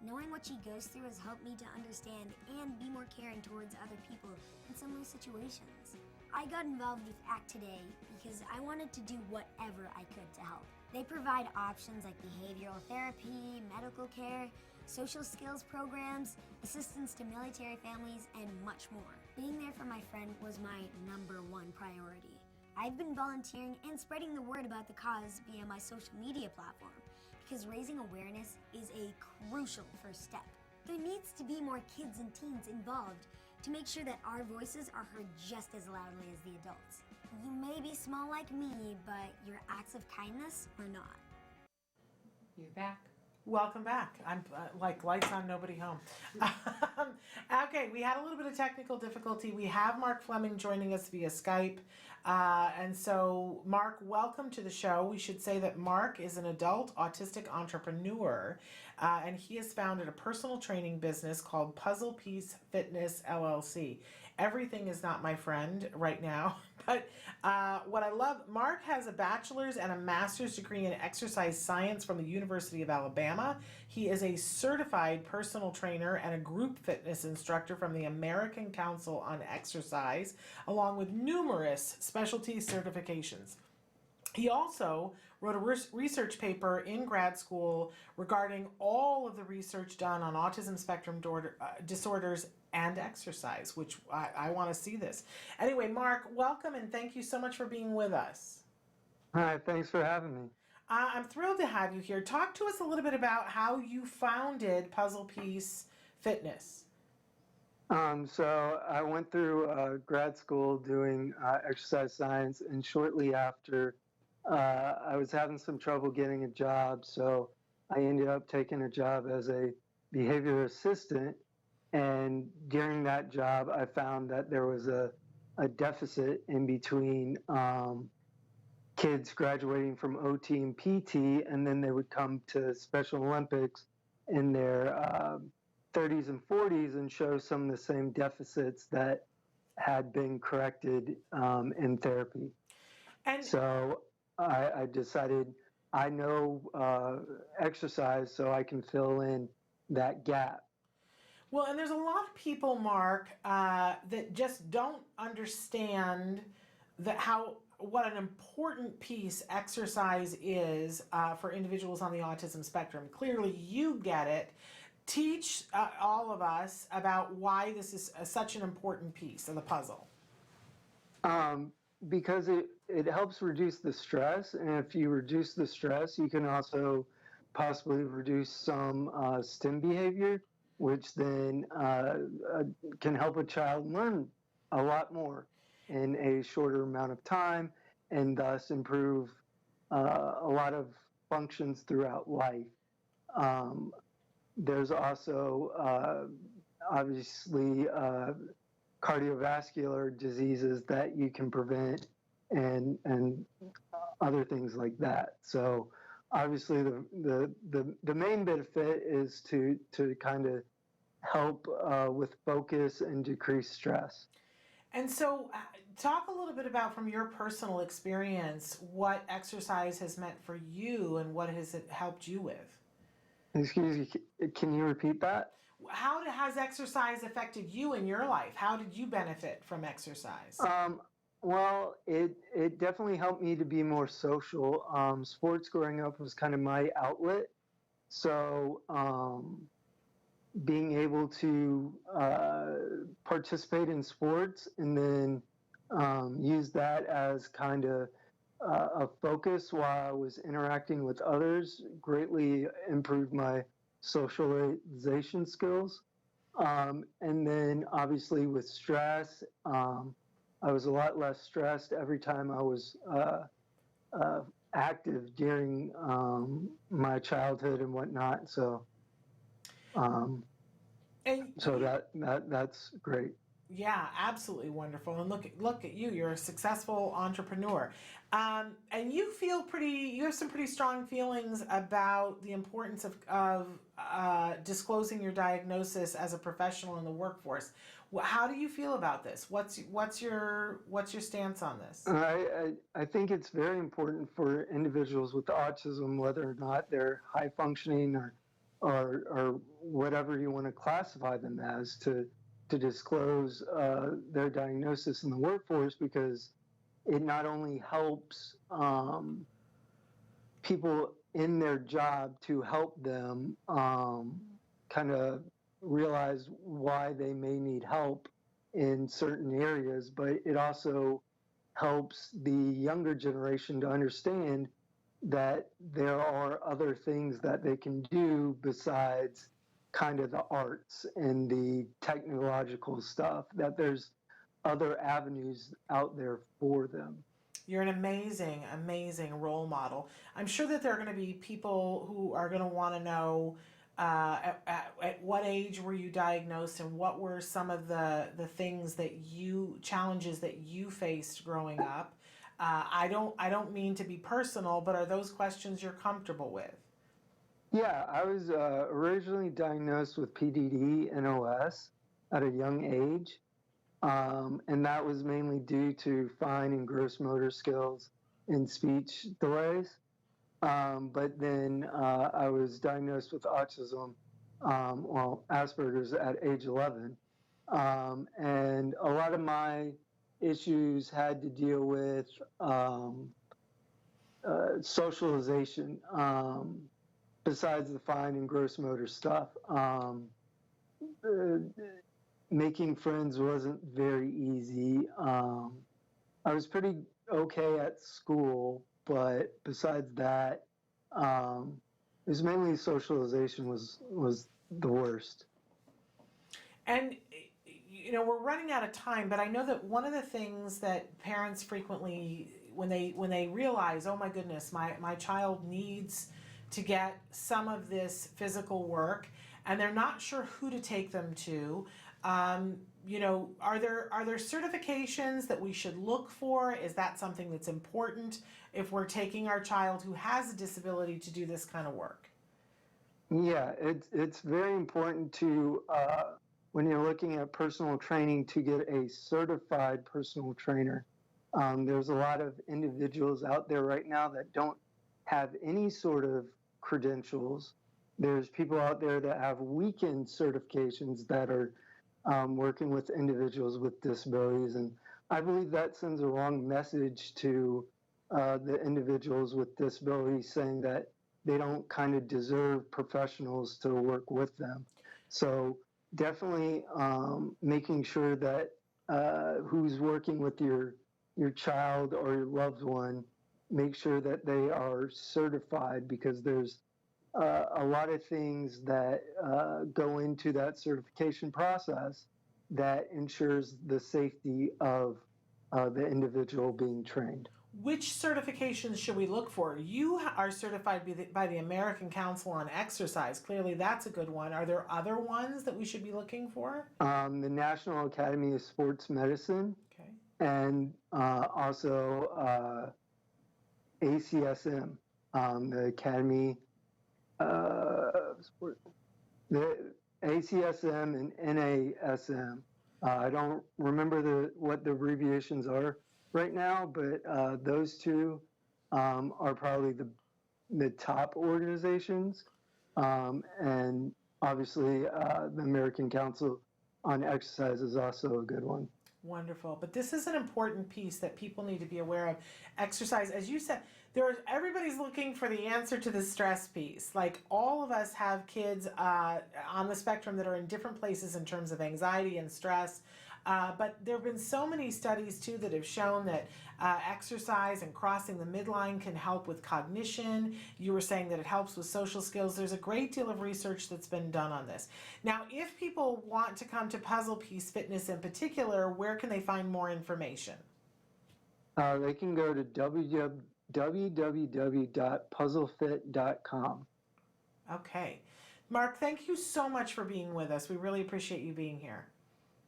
Knowing what she goes through has helped me to understand and be more caring towards other people in similar situations. I got involved with ACT Today because I wanted to do whatever I could to help. They provide options like behavioral therapy, medical care, social skills programs, assistance to military families, and much more. Being there for my friend was my #1 priority. I've been volunteering and spreading the word about the cause via my social media platform because raising awareness is a crucial first step. There needs to be more kids and teens involved to make sure that our voices are heard just as loudly as the adults. You may be small like me, but your acts of kindness are not. You're back. Welcome back. I'm like lights on, nobody home. Okay, we had a little bit of technical difficulty. We have Mark Fleming joining us via Skype. And so, Mark, welcome to the show. We should say that Mark is an adult autistic entrepreneur, and he has founded a personal training business called Puzzle Piece Fitness LLC. Everything is not my friend right now, but what I love, Mark has a bachelor's and a master's degree in exercise science from the University of Alabama. He is a certified personal trainer and a group fitness instructor from the American Council on Exercise, along with numerous specialty certifications. He also wrote a research paper in grad school regarding all of the research done on autism spectrum disorders and exercise, which I want to see this. Anyway, Mark, welcome and thank you so much for being with us. Hi, thanks for having me. I'm thrilled to have you here. Talk to us a little bit about how you founded Puzzle Piece Fitness. So I went through grad school doing exercise science, and shortly after, I was having some trouble getting a job, so I ended up taking a job as a behavior assistant. And during that job, I found that there was a deficit in between kids graduating from OT and PT, and then they would come to Special Olympics in their 30s and 40s and show some of the same deficits that had been corrected in therapy. And so I decided I know exercise, so I can fill in that gap. Well, and there's a lot of people, Mark, that just don't understand what an important piece exercise is for individuals on the autism spectrum. Clearly, you get it. Teach all of us about why this is such an important piece of the puzzle. Because it helps reduce the stress, and if you reduce the stress, you can also possibly reduce some STEM behavior, which then can help a child learn a lot more in a shorter amount of time, and thus improve a lot of functions throughout life. There's also obviously cardiovascular diseases that you can prevent, and other things like that. So obviously the main benefit is to kind of help with focus and decrease stress. And so talk a little bit about, from your personal experience, what exercise has meant for you and what has it helped you with. Excuse me, can you repeat that? How has exercise affected you in your life? How did you benefit from exercise? Well, it definitely helped me to be more social. Sports growing up was kind of my outlet. So being able to participate in sports and then use that as kind of a focus while I was interacting with others greatly improved my socialization skills. And then obviously with stress, I was a lot less stressed every time I was active during my childhood and whatnot. So, that's great. Yeah, absolutely wonderful. And look at you. You're a successful entrepreneur. And you have some pretty strong feelings about the importance of disclosing your diagnosis as a professional in the workforce. How do you feel about this? What's your stance on this? I think it's very important for individuals with autism, whether or not they're high functioning or whatever you want to classify them as, to disclose their diagnosis in the workforce, because it not only helps people in their job to help them kind of realize why they may need help in certain areas, but it also helps the younger generation to understand that there are other things that they can do besides kind of the arts and the technological stuff, that there's other avenues out there for them. You're an amazing, amazing role model. I'm sure that there are going to be people who are going to want to know at what age were you diagnosed, and what were some of the things that challenges that you faced growing up. I don't mean to be personal, but are those questions you're comfortable with? Yeah, I was originally diagnosed with PDD and OS at a young age. And that was mainly due to fine and gross motor skills and speech delays. But then I was diagnosed with autism, Asperger's at age 11. And a lot of my issues had to deal with socialization, besides the fine and gross motor stuff. Making friends wasn't very easy. I was pretty okay at school, but besides that, it was mainly socialization was the worst. And we're running out of time, but I know that one of the things that parents frequently, when they realize, oh my goodness, my child needs to get some of this physical work, and they're not sure who to take them to. Are there certifications that we should look for? Is that something that's important if we're taking our child who has a disability to do this kind of work? Yeah, it's very important to, when you're looking at personal training, to get a certified personal trainer. There's a lot of individuals out there right now that don't have any sort of credentials. There's people out there that have weekend certifications that are working with individuals with disabilities, and I believe that sends a wrong message to the individuals with disabilities, saying that they don't kind of deserve professionals to work with them. So definitely making sure that who's working with your child or your loved one, make sure that they are certified, because there's a lot of things that go into that certification process that ensures the safety of the individual being trained. Which certifications should we look for? You are certified by the American Council on Exercise. Clearly that's a good one. Are there other ones that we should be looking for? The National Academy of Sports Medicine. Okay. And also ACSM, the Academy the ACSM and NASM. I don't remember what the abbreviations are right now, but those two are probably the top organizations. And obviously the American Council on Exercise is also a good one. Wonderful. But this is an important piece that people need to be aware of. Exercise, as you said, everybody's looking for the answer to the stress piece. Like, all of us have kids on the spectrum that are in different places in terms of anxiety and stress. But there have been so many studies, too, that have shown that exercise and crossing the midline can help with cognition. You were saying that it helps with social skills. There's a great deal of research that's been done on this. Now, if people want to come to Puzzle Piece Fitness in particular, where can they find more information? They can go to www.puzzlefit.com. Okay. Mark, thank you so much for being with us. We really appreciate you being here.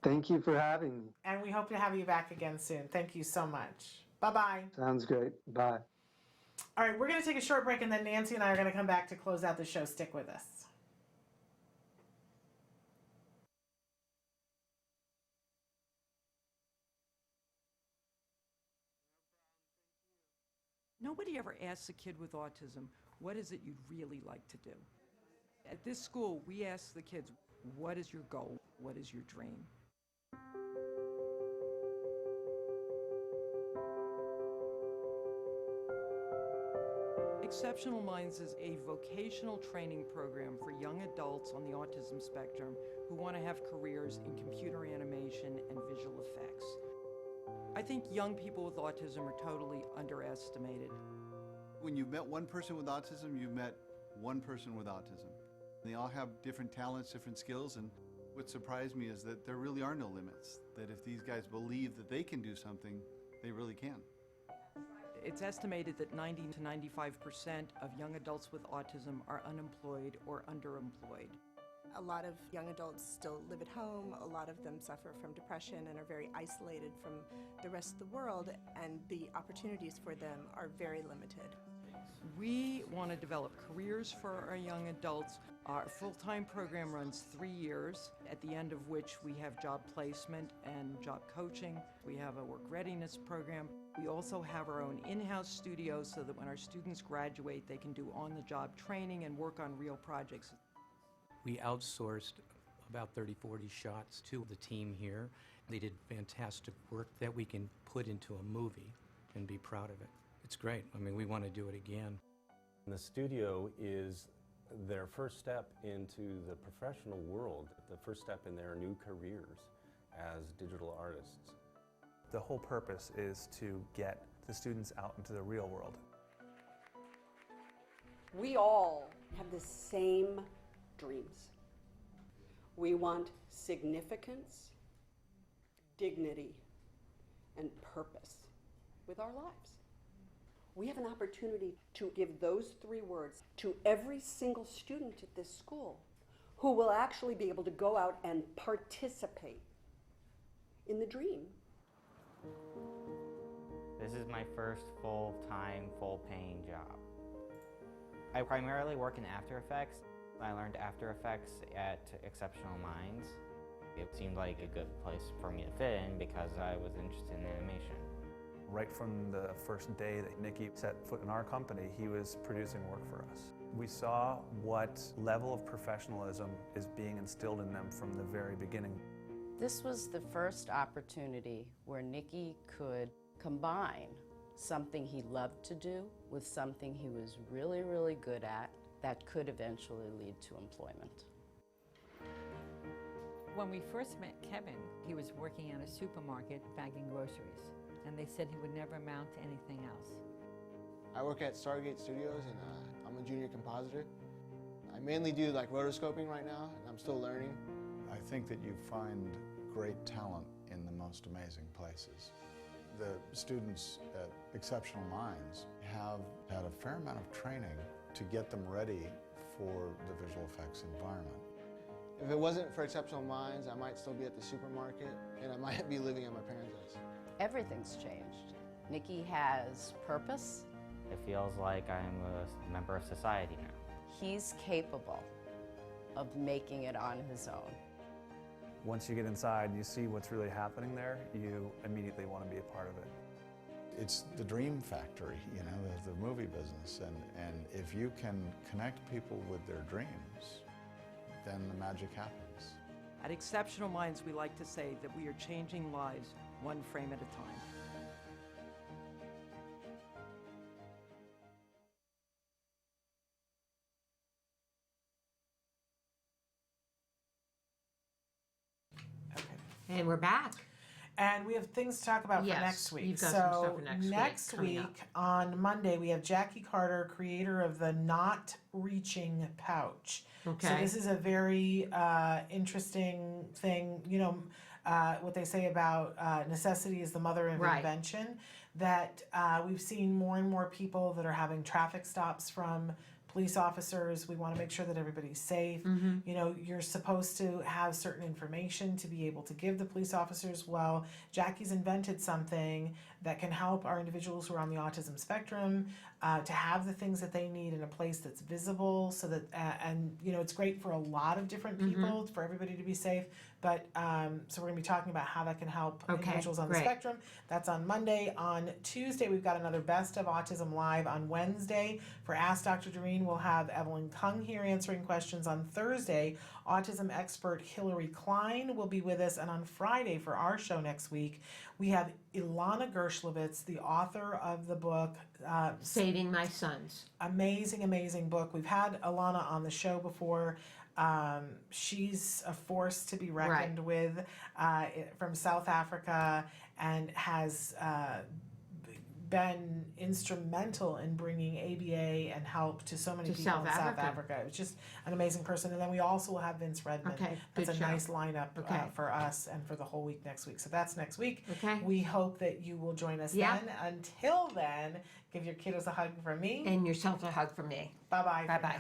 Thank you for having me. And we hope to have you back again soon. Thank you so much. Bye-bye. Sounds great. Bye. All right, we're going to take a short break, and then Nancy and I are going to come back to close out the show. Stick with us. Nobody ever asks a kid with autism, what is it you'd really like to do? At this school, we ask the kids, what is your goal? What is your dream? Exceptional Minds is a vocational training program for young adults on the autism spectrum who want to have careers in computer animation and visual effects. I think young people with autism are totally underestimated. When you've met one person with autism, you've met one person with autism. They all have different talents, different skills, and What surprised me is that there really are no limits, that if these guys believe that they can do something, they really can. It's estimated that 90 to 95% of young adults with autism are unemployed or underemployed. A lot of young adults still live at home. A lot of them suffer from depression and are very isolated from the rest of the world, and the opportunities for them are very limited. We want to develop careers for our young adults. Our full-time program runs 3 years, at the end of which we have job placement and job coaching. We have a work readiness program. We also have our own in-house studio so that when our students graduate, they can do on-the-job training and work on real projects. We outsourced about 30-40 shots to the team here. They did fantastic work that we can put into a movie and be proud of it. It's great. I mean, we want to do it again. The studio is their first step into the professional world, the first step in their new careers as digital artists. The whole purpose is to get the students out into the real world. We all have the same dreams. We want significance, dignity, and purpose with our lives. We have an opportunity to give those 3 words to every single student at this school who will actually be able to go out and participate in the dream. This is my first full-time, full-paying job. I primarily work in After Effects. I learned After Effects at Exceptional Minds. It seemed like a good place for me to fit in because I was interested in animation. Right from the first day that Nicky set foot in our company, he was producing work for us. We saw what level of professionalism is being instilled in them from the very beginning. This was the first opportunity where Nicky could combine something he loved to do with something he was really, really good at that could eventually lead to employment. When we first met Kevin, he was working at a supermarket bagging groceries, and they said he would never amount to anything else. I work at Stargate Studios, and I'm a junior compositor. I mainly do like rotoscoping right now, and I'm still learning. I think that you find great talent in the most amazing places. The students at Exceptional Minds have had a fair amount of training to get them ready for the visual effects environment. If it wasn't for Exceptional Minds, I might still be at the supermarket, and I might be living at my parents' house. Everything's changed. Nicky has purpose. It feels like I'm a member of society now. He's capable of making it on his own. Once you get inside and you see what's really happening there, you immediately want to be a part of it. It's the dream factory, you know, the movie business, and if you can connect people with their dreams, then the magic happens. At Exceptional Minds, we like to say that we are changing lives one frame at a time. And we're back. And we have things to talk about for Yes, next week. you've got some stuff So for next week next coming week up. on Monday, we have Jackie Carter, creator of the Not Reaching Pouch. So Okay. this is a very interesting thing. You know, what they say about necessity is the mother of Right. invention. That we've seen more and more people that are having traffic stops from police officers. We want to make sure that everybody's safe. Mhm. You know, you're supposed to have certain information to be able to give the police officers. Well, Jackie's invented something that can help our individuals who are on the autism spectrum to have the things that they need in a place that's visible, so that and you know, it's great for a lot of different people, for everybody to be safe. But so we're going to be talking about how that can help individuals on the great. spectrum. That's on Monday. On Tuesday, we've got another Best of Autism Live. On Wednesday, for Ask Dr. Doreen, we'll have Evelyn Kung here answering questions. On Thursday, autism expert Hillary Klein will be with us. And on Friday, for our show next week, we have Ilana Gershlovitz, the author of the book Saving My Sons. Amazing, amazing book. We've had Ilana on the show before. She's a force to be reckoned with from South Africa, and has been instrumental in bringing ABA and help to so many To people South in South Africa. Africa. It was just an amazing person. And then we also will have Vince Redmond. Okay, That's good a show. nice lineup Okay. for us and for the whole week next week. So that's next week. Okay. We hope that you will join us Yeah. then. Until then, give your kiddos a hug from me. And yourself a hug from me. Bye-bye. Bye-bye.